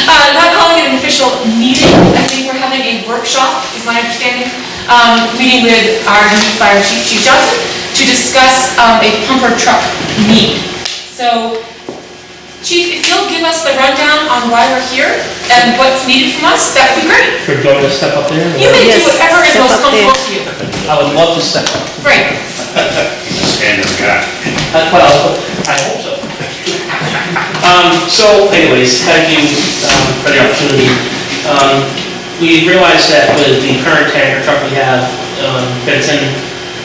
Not calling it an official meeting. I think we're having a workshop, is my understanding. Meeting with our new fire chief, Chief Johnson, to discuss a pumper truck need. So, Chief, if you'll give us the rundown on why we're here and what's needed from us, that would be great. Should we go to step up there? You may do whatever is most comfortable to you. I would love to step up. Great. Stand in the guy. Well, I hope so. So anyways, thank you for the opportunity. We realized that with the current tanker truck we have, that it's in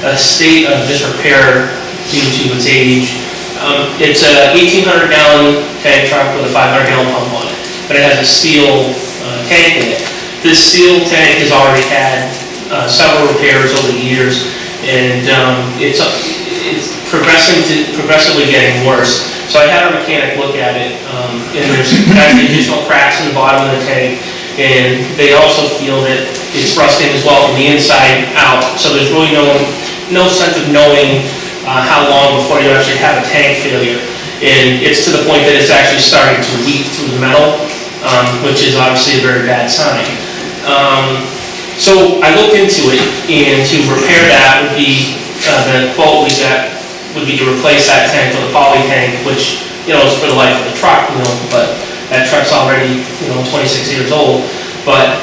a state of disrepair due to its age. It's a 1,800 gallon tank truck with a 500 gallon pump on it, but it has a steel tank in it. This steel tank has already had several repairs over the years, and it's progressively getting worse. So I had our mechanic look at it, and there's actually additional cracks in the bottom of the tank, and they also feel that it's rusting as well from the inside out. So there's really no sense of knowing how long before you actually have a tank failure. And it's to the point that it's actually starting to leak through the metal, which is obviously a very bad sign. So I looked into it, and to repair that would be, the quote we got would be to replace that tank with a poly tank, which, is for the life of the truck, but that truck's already, 26 years old. But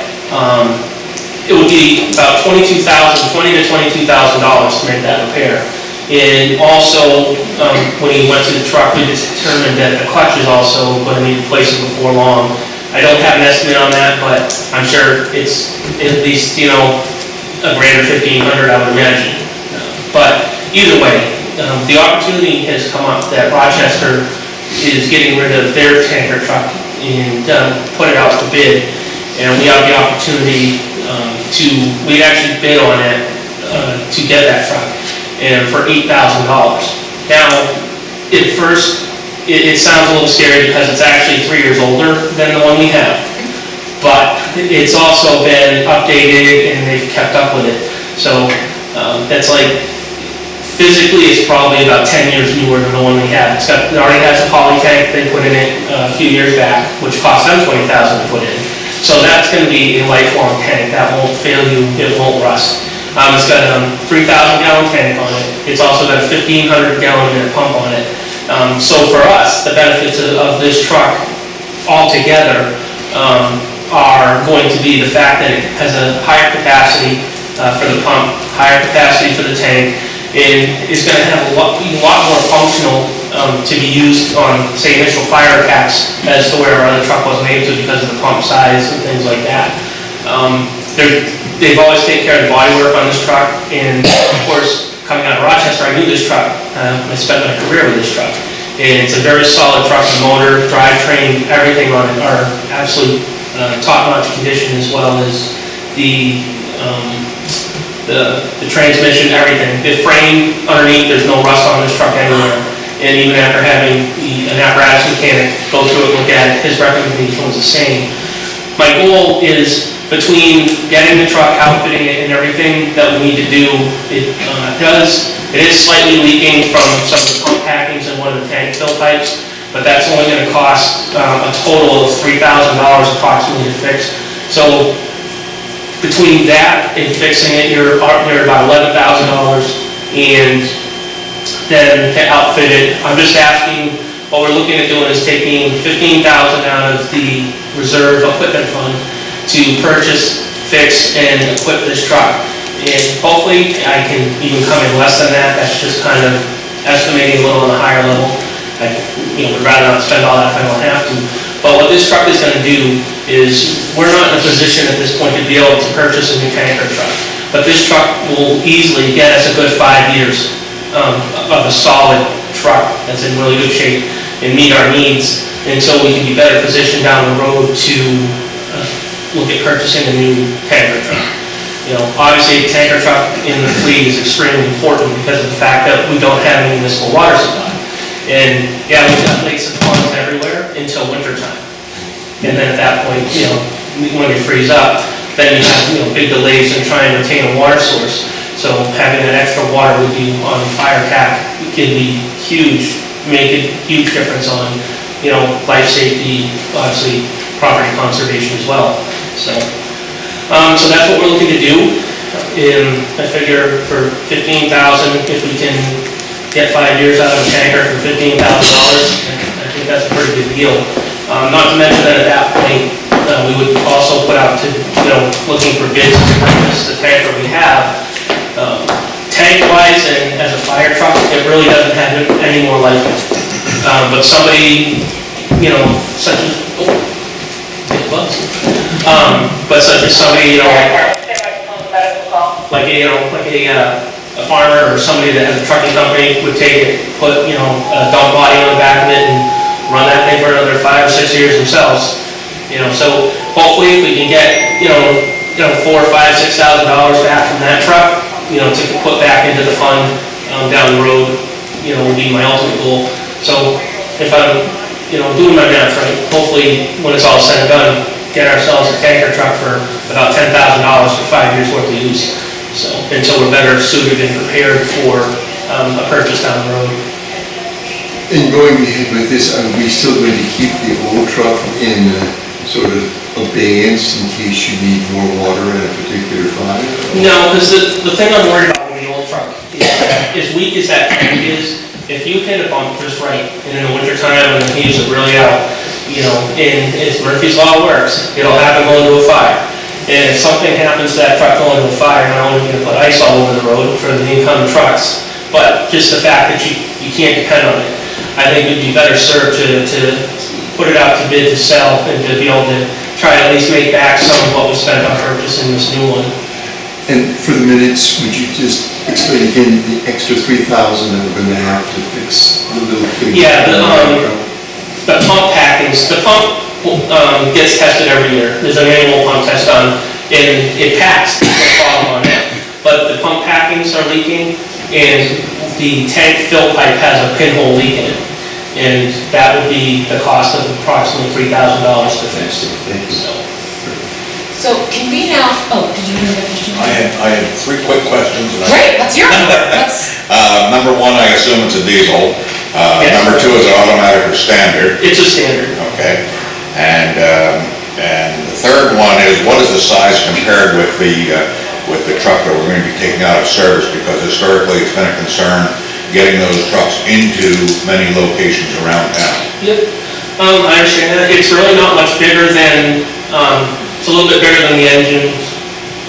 it would be about $20,000 to $22,000 to make that repair. And also, when he went to the truck, we determined that the clutch is also going to need replacing before long. I don't have an estimate on that, but I'm sure it's at least, a grand or $1,500, I would imagine. But either way, the opportunity has come up that Rochester is getting rid of their tanker truck and put it out for bid. And we have the opportunity we'd actually bid on it to get that truck, and for $8,000. Now, at first, it sounds a little scary because it's actually 3 years older than the one we have. But it's also been updated and they've kept up with it. So that's like, physically it's probably about 10 years newer than the one we have. It already has a poly tank they put in it a few years back, which cost them $20,000 to put in. So that's going to be a lifelong tank. That won't fail you, it won't rust. It's got a 3,000 gallon tank on it. It's also got a 1,500 gallon minute pump on it. So for us, the benefits of this truck altogether are going to be the fact that it has a higher capacity for the pump, higher capacity for the tank, and it's going to have a lot more functional to be used on, say, initial fire attacks as to where our other truck wasn't able to because of the pump size and things like that. They've always taken care of the body work on this truck, and of course, coming out of Rochester, I knew this truck. I spent my career with this truck, and it's a very solid truck. The motor, drivetrain, everything on it are absolutely top-notch condition, as well as the transmission, everything. The frame underneath, there's no rust on this truck anywhere. And even after having an apparatus mechanic go through it, look at it, his recommendation was the same. My goal is, between getting the truck, outfitting it, and everything that we need to do, it is slightly leaking from some of the pump packings in one of the tank fill pipes, but that's only going to cost a total of $3,000 approximately to fix. So between that and fixing it, you're about $11,000, and then to outfit it, I'm just asking, what we're looking at doing is taking $15,000 out of the reserve equipment fund to purchase, fix, and equip this truck. And hopefully I can even come in less than that. That's just kind of estimating a little on the higher level. I would rather not spend all that if I don't have to. But what this truck is going to do is, we're not in a position at this point to be able to purchase a new tanker truck. But this truck will easily get us a good 5 years of a solid truck that's in really good shape and meet our needs, and so we can be better positioned down the road to look at purchasing a new tanker truck. Obviously a tanker truck in the fleet is extremely important because of the fact that we don't have any municipal water supply. And yeah, we've got lakes and ponds everywhere until winter time. And then at that point, when they freeze up, then you have big delays in trying to retain a water source. So having that extra water with you on the fire attack can be huge, make a huge difference on life safety, obviously property conservation as well, so. So that's what we're looking to do. I figure for $15,000, if we can get 5 years out of a tanker for $15,000, I think that's a pretty good deal. Not to mention that at that point, we would also put out to, looking for bids to purchase the tanker we have. Tank-wise and as a fire truck, it really doesn't have any more life in it. But somebody, such as, big bugs. But such as somebody, like a farmer or somebody that has a trucking company would take it, put, a dump body on the back of it and run that thing for another 5 or 6 years themselves. So hopefully if we can get, $4,000, $5,000, $6,000 back from that truck, to put back into the fund, down the road, would be my ultimate goal. So if I'm, doing my math right, hopefully when it's all said and done, get ourselves a tanker truck for about $10,000 for 5 years worth of use. So, until we're better suited and prepared for a purchase down the road. And going ahead with this, are we still going to keep the old truck in sort of abeyance in case you need more water in a particular fire? No, because the thing I'm worried about with the old truck is that as weak as that tank is, if you hit a bump just right, and in the wintertime when the heaves are really out, and as Murphy's Law works, it'll happen going to a fire. And if something happens to that truck going to a fire, not only are you going to put ice all over the road for the incoming trucks, but just the fact that you can't depend on it. I think we'd be better served to put it out to bid to sell and to be able to try to at least make back some of what we spent on purchasing this new one. And for the minutes, would you just explain again the extra $3,000 that we're going to have to fix the little thing? Yeah, the pump packings, the pump gets tested every year. There's an annual pump test done, and it passed, no problem on that. But the pump packings are leaking, and the tank fill pipe has a pinhole leak in it. And that would be the cost of approximately $3,000 to fix. Thank you. So can we now, did you have a question? I had 3 quick questions. Great, let's hear it. Number 1, I assume it's a diesel. Yes. Number 2 is it automatic or standard? It's a standard. Okay. And the third one is, what is the size compared with the truck that we're going to be taking out of service? Because historically, it's been a concern getting those trucks into many locations around town. Yep, I understand that. It's really not much bigger than, it's a little bit bigger than the engine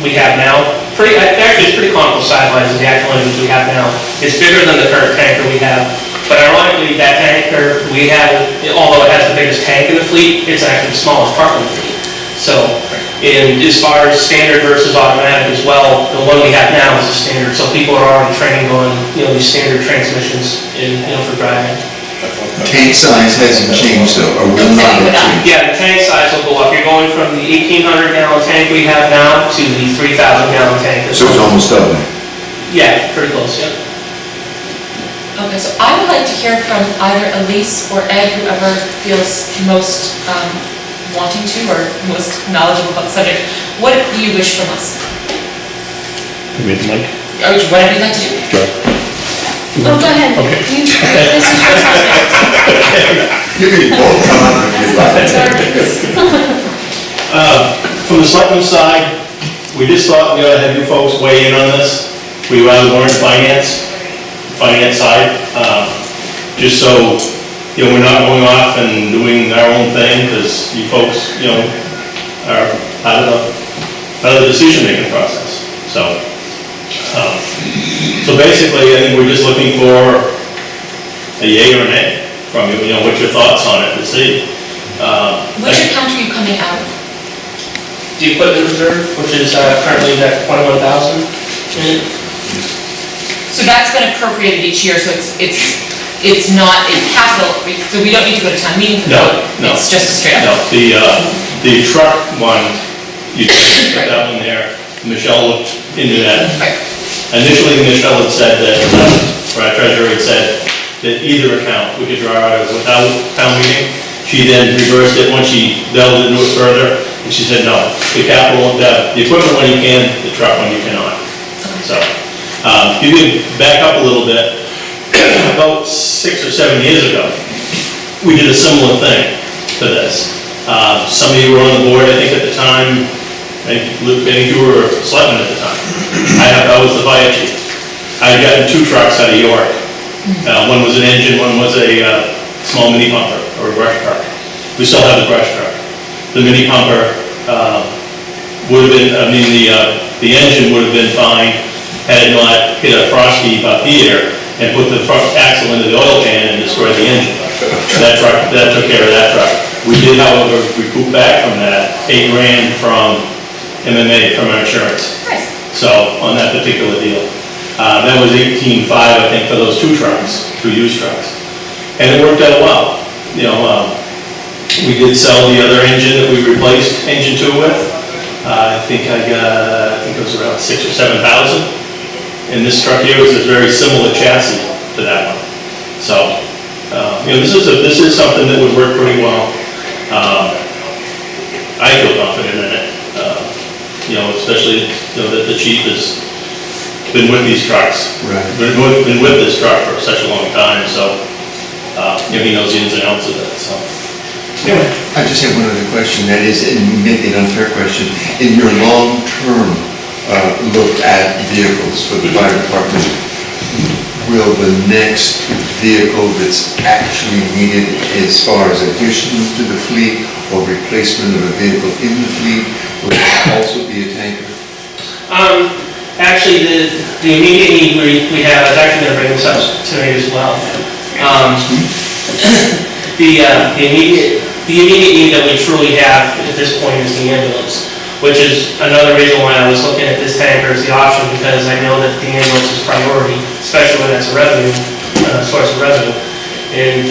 we have now. Actually, it's pretty comparable size-wise to the actual engines we have now. It's bigger than the current tanker we have. But ironically, that tanker we have, although it has the biggest tank in the fleet, it's actually the smallest truck in the fleet. So, and as far as standard versus automatic as well, the one we have now is a standard. So people are already trained on, these standard transmissions for driving. Tank size hasn't changed though, or will not have changed? Yeah, the tank size will go up. You're going from the 1,800 gallon tank we have now to the 3,000 gallon tank. So it's almost doubling? Yeah, pretty close, yeah. Okay, so I would like to hear from either Elise or Ed, whoever feels most wanting to or most knowledgeable about the subject. What do you wish from us? Give me the mic. Whatever you'd like to do. Sure. Oh, go ahead. Okay. This is your time. You can both come on if you'd like. From the selectmen's side, we just thought we ought to have you folks weigh in on this. We run Warrant and Finance side, just so, we're not going off and doing our own thing, because you folks, are part of the decision-making process. So basically, I think we're just looking for a yay or a nay from you, what's your thoughts on it, to see. Which account are you coming out of? The equipment reserve, which is currently at 21,000. So that's been appropriated each year, so it's not a capital, so we don't need to go to town meeting for that? No. It's just a straight No, up? the truck one, you put that one there, Michelle looked into that. Right. Initially, Michelle had said that, or our treasurer had said that either account we could draw out of without town meeting. She then reversed it once she delved into it further, and she said, no, the capital, the equipment one you can, the truck one you cannot. So, if you could back up a little bit, about 6 or 7 years ago, we did a similar thing to this. Some of you were on the board, I think, at the time. Luke, I think you were a selectman at the time. I was the fire chief. I had gotten 2 trucks out of York. One was an engine, one was a small mini pumper, or a brush truck. We still have the brush truck. The mini pumper would have been, the engine would have been fine had it not hit a frost heave up here and put the front axle into the oil pan and destroyed the engine. That took care of that truck. We did, however, recoup back from that $8,000 from MMA, from our insurance. Nice. So, on that particular deal. That was $18,500, I think, for those 2 trucks, 2 used trucks. And it worked out well. We did sell the other engine that we replaced engine 2 with. I think it was around 6,000 or 7,000. And this truck here was a very similar chassis to that one. So, this is something that would work pretty well. I feel confident in it. Especially, that the chief has been with these trucks. Right. Been with this truck for such a long time, so, he knows the ins and outs of it, so. Anyway. I just have one other question, that is, and maybe an unfair question. In your long-term look at vehicles for the fire department, will the next vehicle that's actually needed as far as addition to the fleet or replacement of a vehicle in the fleet, will it also be a tanker? Actually, the immediate need we have, I was actually going to bring this up tonight as well. The immediate need that we truly have at this point is the ambulance, which is another reason why I was looking at this tanker as the option, because I know that the ambulance is priority, especially when it's a revenue, source of revenue. And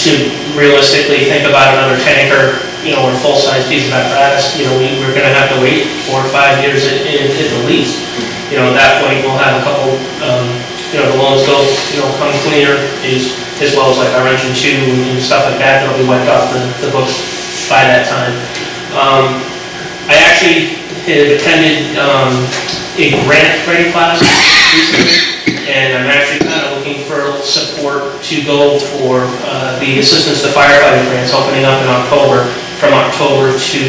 to realistically think about another tanker, or a full-size piece of apparatus, we're gonna have to wait 4 or 5 years at the least. At that point, we'll have a couple, the loans come cleaner, as well as like our engine 2 and stuff like that, that'll be wiped off the books by that time. I actually had attended a grant-ready class recently, and I'm actually kind of looking for support to go for the Assistance to Firefighting grants opening up in October, from October to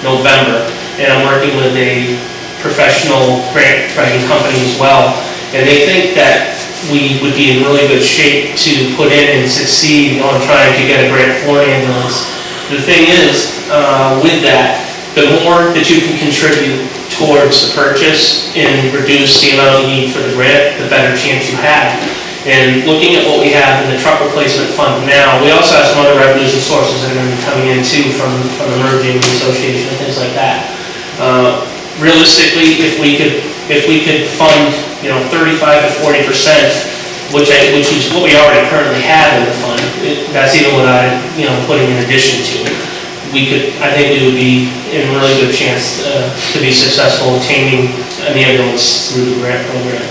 November. And I'm working with a professional grant-writing company as well, and they think that we would be in really good shape to put in and succeed on trying to get a grant for an ambulance. The thing is, with that, the more that you can contribute towards the purchase and reduce the amount you need for the grant, the better chance you have. And looking at what we have in the truck replacement fund now, we also have some other revenues and sources that are going to be coming in too from the merging association and things like that. Realistically, if we could fund 35 to 40%, which is what we already currently have in the fund, that's even without putting in addition to it. I think we would be in a really good chance to be successful obtaining an ambulance through the grant program.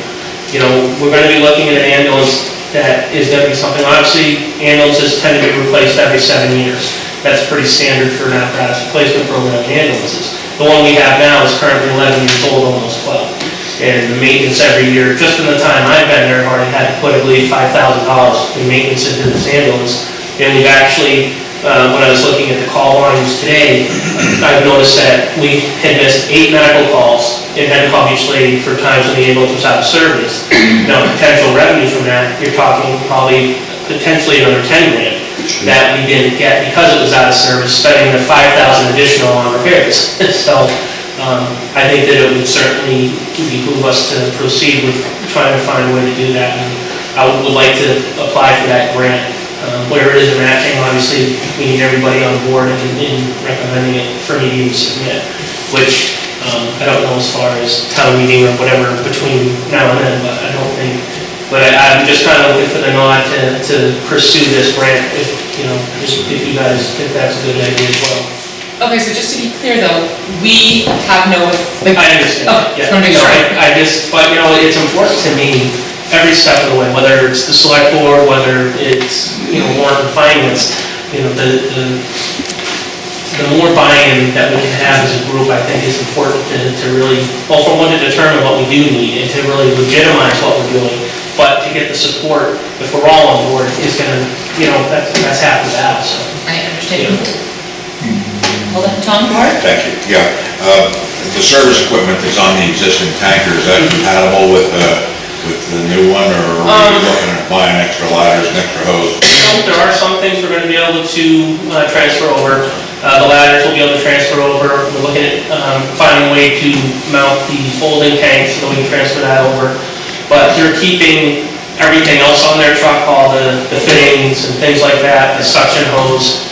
We're going to be looking at an ambulance that is going to be something, obviously, ambulances tend to be replaced every 7 years. That's pretty standard for an apparatus replacement program in ambulances. The one we have now is currently 11 years old, almost 12. And the maintenance every year, just in the time I've been there, I've already had to put, I believe, $5,000 in maintenance into this ambulance. And we've actually, when I was looking at the call volumes today, I've noticed that we had missed 8 medical calls and had to call each lady for times when the ambulance was out of service. Now, potential revenue from that, you're talking probably potentially another $10,000 that we didn't get because it was out of service, spending the $5,000 additional on repairs. So I think that it would certainly behoove us to proceed with trying to find a way to do that. And I would like to apply for that grant. Where it is a matching, obviously, we need everybody on board in recommending it for me to submit, which I don't know as far as town meeting or whatever between now and then, but I don't think. But I'm just kind of looking for the nod to pursue this grant if you guys think that's a good idea as well. Okay, so just to be clear though, we have no... I understand. Oh, Yeah. just want to make sure. But it's important to me every step of the way, whether it's the select board, whether it's Warrant and Finance, the more buy-in that we can have as a group, I think is important to really, well, for one, to determine what we do need and to really legitimize what we're doing, but to get the support, if we're all on board, is going to, that's half the battle, so. I understand. Hold on, Tom, Warren? Thank you, yeah. The service equipment that's on the existing tanker, is that compatible with the new one, or are we looking at buying extra ladders and extra hose? So there are some things we're going to be able to transfer over. The ladders will be able to transfer over. We're looking at finding a way to mount the folding tank so that we can transfer that over. But they're keeping everything else on their truck, all the fittings and things like that, the suction hose.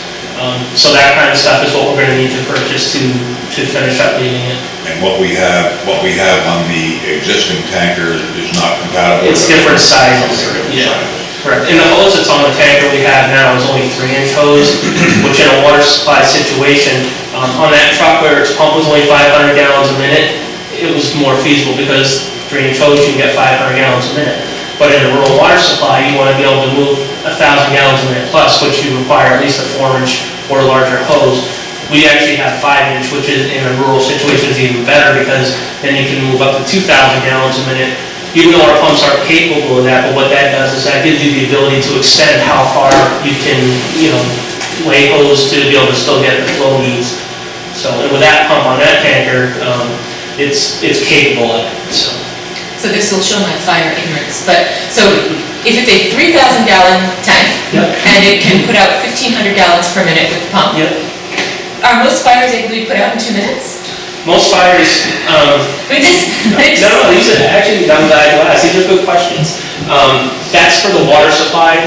So that kind of stuff is what we're going to need to purchase to finish up leading it. And what we have on the existing tanker is not compatible? It's different sizes. Yeah, correct. And the hose that's on the tanker we have now is only 3-inch hose, which in a water supply situation, on that truck where its pump was only 500 gallons a minute, it was more feasible because 3-inch hose, you can get 500 gallons a minute. But in a rural water supply, you want to be able to move 1,000 gallons a minute plus, which you require at least a 4-inch or larger hose. We actually have 5-inch, which is in a rural situation is even better because then you can move up to 2,000 gallons a minute. Even though our pumps aren't capable of that, but what that does is that gives you the ability to extend how far you can, lay hose to be able to still get the flow needs. So and with that pump on that tanker, it's capable of it. So this will show my fire ignorance, but, so if it's a 3,000 gallon tank, Yep. and it can put out 1,500 gallons per minute with the pump, Yep. are most fires able to be put out in 2 minutes? Most fires, I mean, no, these are actually, I'm glad you asked, these are good questions. That's for the water supply,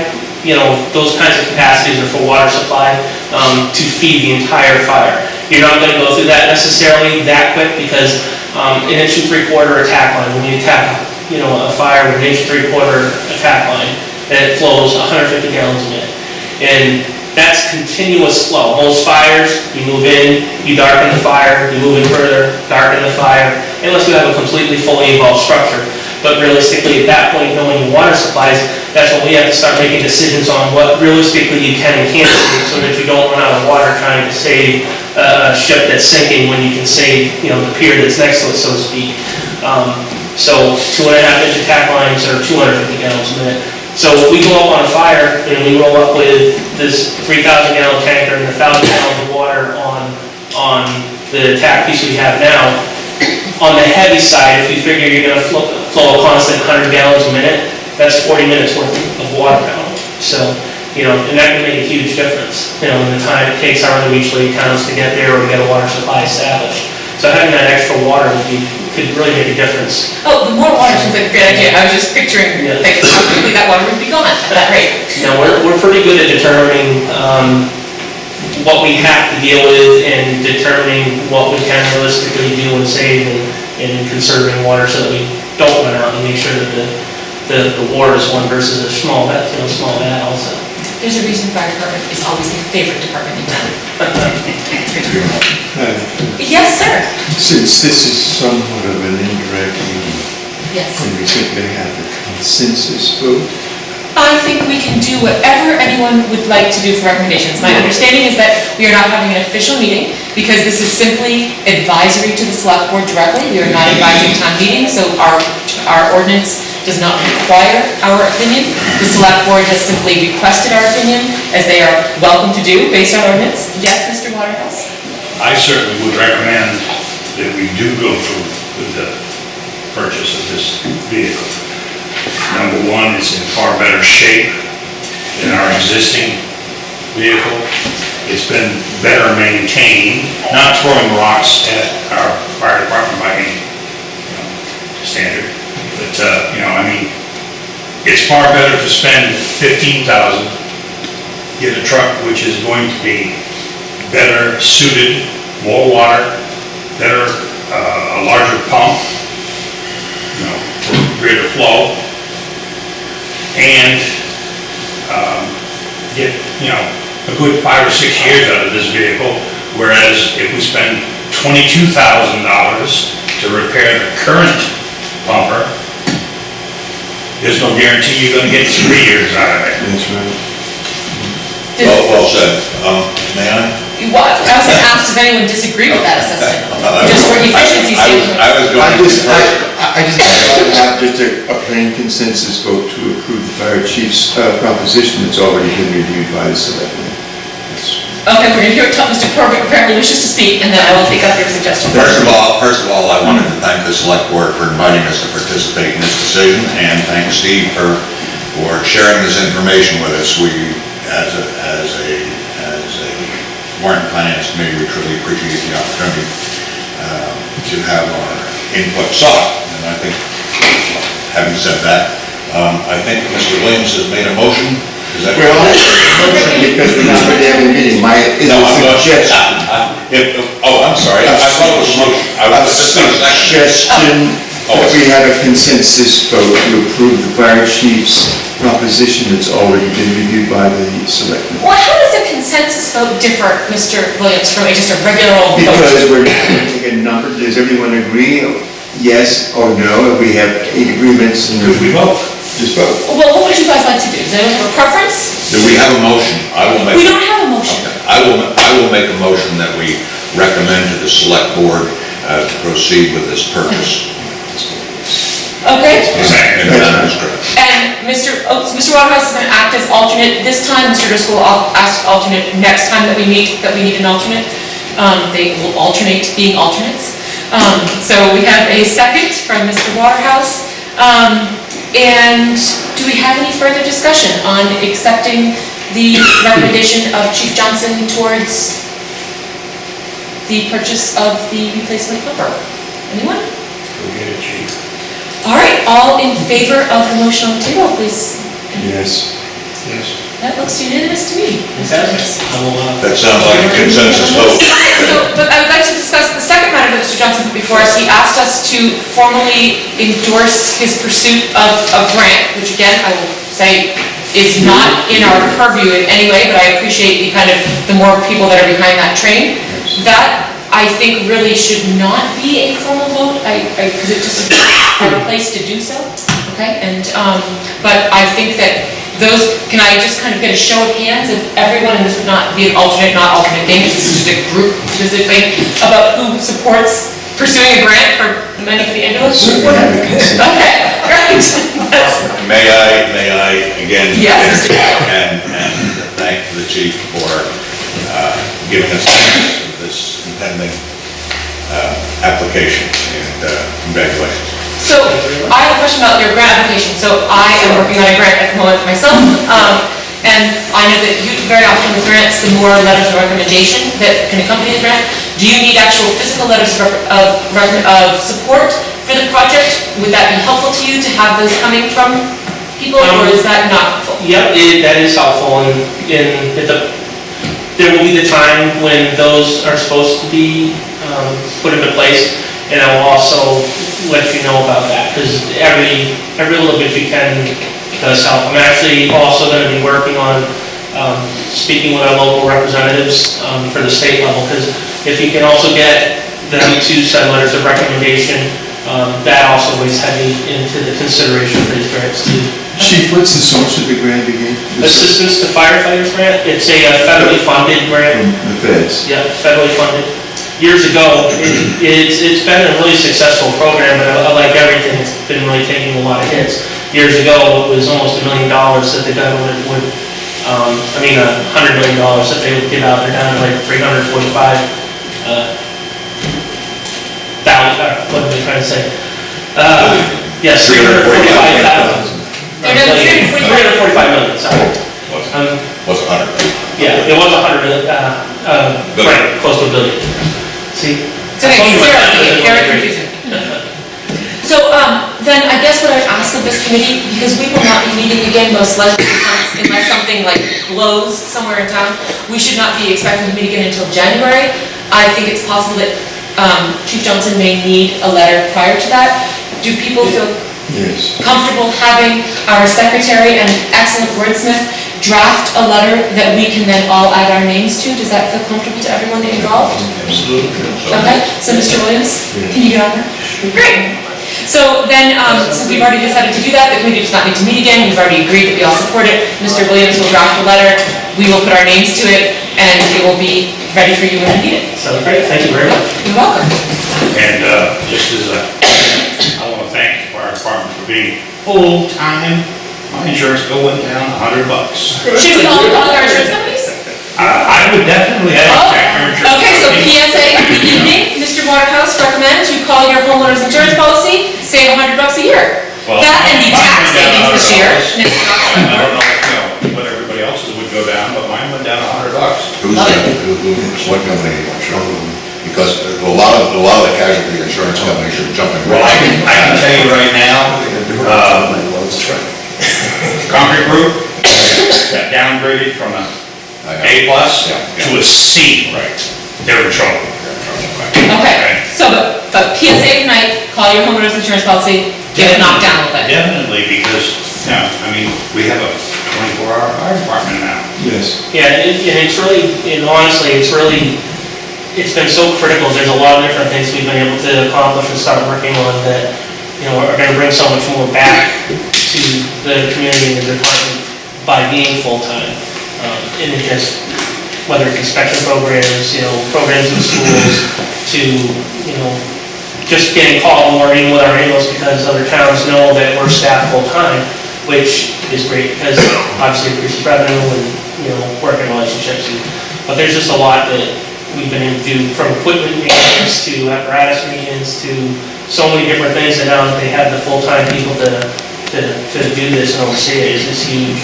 those kinds of capacities are for water supply, to feed the entire fire. You're not gonna go through that necessarily that quick because, 1 3/4 attack line, when you attack, a fire with 1 3/4 attack line, and it flows 150 gallons a minute. And that's continuous flow. Most fires, you move in, you darken the fire, you move in further, darken the fire, unless you have a completely fully involved structure. But realistically, at that point, knowing water supplies, that's when we have to start making decisions on what realistically you can and can't do so that you don't run out of water trying to save a ship that's sinking when you can save, the pier that's next to it, so to speak. So 2.5-inch attack lines are 250 gallons a minute. So if we go up on a fire and we roll up with this 3,000 gallon tanker and 1,000 gallons of water on the attack piece we have now, on the heavy side, if you figure you're gonna flow a constant 100 gallons a minute, that's 40 minutes worth of water now. So, and that can make a huge difference, in the time it takes however each lead counts to get there or to get a water supply established. So having that extra water could really make a difference. Oh, the more water seems like a great idea. I was just picturing, like, how quickly that water would be gone at that rate. Now, we're pretty good at determining what we have to deal with and determining what we can realistically do and save and conserving water so that we don't run out and make sure that the water is one versus a small vat also. There's a reason fire department is always my favorite department in town. Yes, sir. Since this is somewhat of an indirect meeting, Yes. can we simply have a consensus vote? I think we can do whatever anyone would like to do for recommendations. My understanding is that we are not having an official meeting because this is simply advisory to the select board directly. We are not advising town meeting, so our ordinance does not require our opinion. The select board has simply requested our opinion, as they are welcome to do based on ordinance. Yes, Mr. Waterhouse? I certainly would recommend that we do go through with the purchase of this vehicle. Number one, it's in far better shape than our existing vehicle. It's been better maintained, not throwing rocks at our fire department by any standard. But, it's far better to spend $15,000, get a truck which is going to be better suited, more water, better, a larger pump, for greater flow, and get, a good 5 or 6 years out of this vehicle, whereas if we spend $22,000 to repair the current pumper, there's no guarantee you're gonna get 3 years out of it. That's right. Well said. May I? Well, I was going to ask, does anyone disagree with that assessment? Just for efficiency standpoint. I was going to I just have just a plain consensus vote to approve the fire chief's proposition that's already been reviewed by the selectmen. That's Okay, we're gonna hear what Mr. Corbett apparently wishes to speak, and then I will take up your suggestion. First of all, I wanted to thank the select board for inviting us to participate in this decision, and thank Steve for sharing this information with us. We, as a Warrant and Finance committee, we truly appreciate the opportunity to have our input sought. And I think, having said that, I think Mr. Williams has made a motion. Is that Well, because we're not ready to have a meeting, is No, a I'm going. suggestion. I'm sorry. I thought it was a motion. I A was just going to second. suggestion that we have a consensus vote to approve the fire chief's proposition that's already been reviewed by the selectmen. Well, how does a consensus vote differ, Mr. Williams, from just a regular old vote? Because we're taking a number, does everyone agree, yes or no? If we have 8 agreements, and We vote. just vote. Well, what would you guys like to do? Does anyone have a preference? Do we have a motion? I will make. We don't have a motion. Okay. I will make a motion that we recommend to the select board to proceed with this purchase. Okay? And that is correct. And Mr. Waterhouse is going to act as alternate this time. Mr. Driscoll will ask alternate next time that we meet, that we need an alternate. They will alternate being alternates. So we have a second from Mr. Waterhouse. And do we have any further discussion on accepting the recommendation of Chief Johnson towards the purchase of the replacement pumper? Anyone? Go get it, chief. All right, all in favor of the motion on the table, please. Yes. Yes. That looks unanimous to me. That sounds like a consensus vote. But I would like to discuss the second matter that Mr. Johnson put before us. He asked us to formally endorse his pursuit of a grant, which again, I will say is not in our purview in any way, but I appreciate the more people that are behind that train. That, I think, really should not be a formal vote, because it just isn't our place to do so, okay? And, but I think that can I just get a show of hands if everyone, and this would not be an alternate, not alternate thing, this is just a group specific thing, about who supports pursuing a grant for the men of the ambulance? Okay, great. May I again? Yes. And thank the chief for giving us this impending application, and congratulations. So, I have a question about your grant application. So, I am working on a grant at the moment myself, and I know that you, very often with grants, the more letters of recommendation that can accompany the grant. Do you need actual physical letters of support for the project? Would that be helpful to you to have those coming from people, or is that not helpful? Yep, that is helpful, and there will be the time when those are supposed to be put into place, and I will also let you know about that, because every little bit you can does help. I'm actually also going to be working on speaking with our local representatives for the state level, because if you can also get them to send letters of recommendation, that also weighs heavy into the consideration for these grants too. Chief, what's the source of the grant again? Assistance to Firefighters Grant, it's a federally funded grant. From the feds? Yeah, federally funded. Years ago, it's been a really successful program, but like everything, it's been really taking a lot of hits. Years ago, it was almost $1 million that the government would, $100 million that they would give out. They're down to like 345, what am I trying to say? Yes, 345,000. They're down to 345 million, sorry. Was 100 million. Yeah, it was 100 million, right, close to $1 billion. See? It's okay, it's very confusing. So, then I guess what I would ask of this committee, because we will not be meeting again most likely unless something like blows somewhere in town, we should not be expecting to meet again until January. I think it's possible that Chief Johnson may need a letter prior to that. Do people feel Yes. comfortable having our secretary and excellent wordsmith draft a letter that we can then all add our names to? Does that feel comfortable to everyone involved? Absolutely. Okay, so Mr. Williams, can you get on that? Great. So then, since we've already decided to do that, the committee does not need to meet again, we've already agreed that we all support it. Mr. Williams will draft a letter, we will put our names to it, and it will be ready for you when you need it. Sounds great, thank you very much. You're welcome. And just as I want to thank the fire department for being full-time. My insurance bill went down $100. Should we all call our insurance companies? I would definitely have Oh, check your insurance. okay, so PSA of the evening, Mr. Waterhouse recommends you call your homeowner's insurance policy, save $100 a year. Well, That and the mine tax went down savings this year. $100. I don't know, what everybody else's would go down, but mine went down $100. Who's, what company you want to show? Because a lot of the casualty insurance companies are jumping. Well, I can tell you right now, Concrete Group got downgraded from a A plus to a C. Right. They're in trouble. Okay, so, but PSA tonight, call your homeowner's insurance policy, get it knocked down a little bit. Definitely, because, I mean, we have a 24-hour fire department now. Yes. Yeah, and it's really, and honestly, it's been so critical. There's a lot of different things we've been able to accomplish and start working on that, are gonna bring so much more back to the community and the department by being full-time. And it just, whether it's inspection programs, programs in schools, to, just getting called more in with our ambulance because other towns know that we're staffed full-time, which is great because obviously it increases revenue and, working relationships. But there's just a lot that we've been able to do, from equipment maintenance to apparatus maintenance to so many different things, and now that they have the full-time people to do this and oversee it is huge.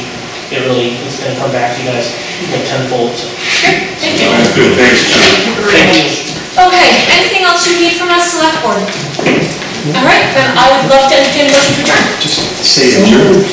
It really is gonna come back to you guys, tenfold, so. Good, thank you. Good, thanks, John. Thank you. Okay, anything else you need from us, select board? All right, then I would love to entertain a motion to adjourn. Just say adjourned.